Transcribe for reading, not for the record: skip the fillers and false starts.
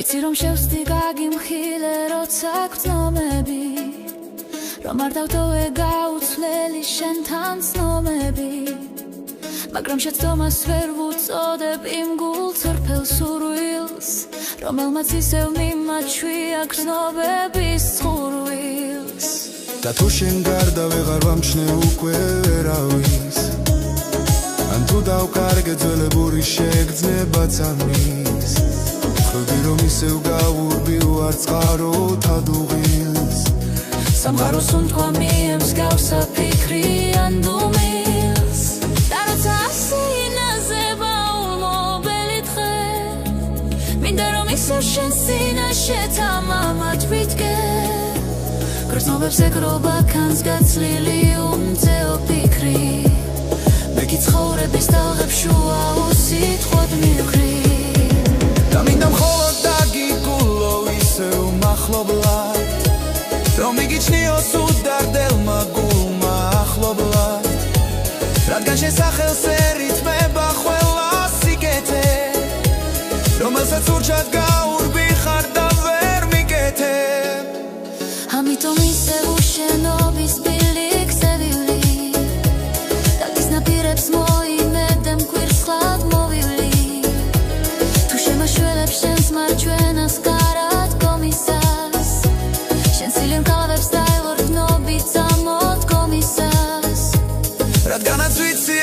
ვიცი რომ შევსდი გაგიმხილე როცა გწნობები რომ არ დავტოვე გაუცვლელი შენთან ცნობები მაგრამ შეცდომას ვერ ვუწოდებ იმ გულს ორფელ სურვილს რომელმაც ისევ მიმაჩვია გრძნობების ხურვილს და თუ შენ გარდა ვეღარ ვამჩნე უკვე ვერავის ან თუ დავკარგე ძველებური შეგრძნებაც ამის ხვდი რომ ისევ გავურბი ვარ წყაროთ ადუღილს სამყაროს უნთქვა მიემსგავსა ფიქრი ან დუმილს და როცა ასე ინაზება ულმობელი დღე მინდა რომ ისევ შენ სინაშე თამამად ვიდგე გრძნობებს ეგრობა ქანს გაცლილი უმძეო ფიქრი მე კი ცხოვრების ტალღებს შუა უსიტყვოდ მივხრი და მინდა მხოლოდ დაგიგულო ისევ მახლობლად რომ მიგიჩნიოს უდარდელმა გულმა ახლობლად რადგან შესახელს ერითმება ყველა სიკეთე რომელსაც ურჩად გაურბი ხარ და ვერ მიკეთებ ამიტომ ისევ უშენობის ბილიქზე ვივლი და ის ნაპირებს მოიმედე მკვირს ხლად მოვივლი თუ შემაშველებს შენს მარჯვენას კარად კომისას შენ სილენ კალავებს დაელორდნობი წამოდგომისას რადგანაც ვიცი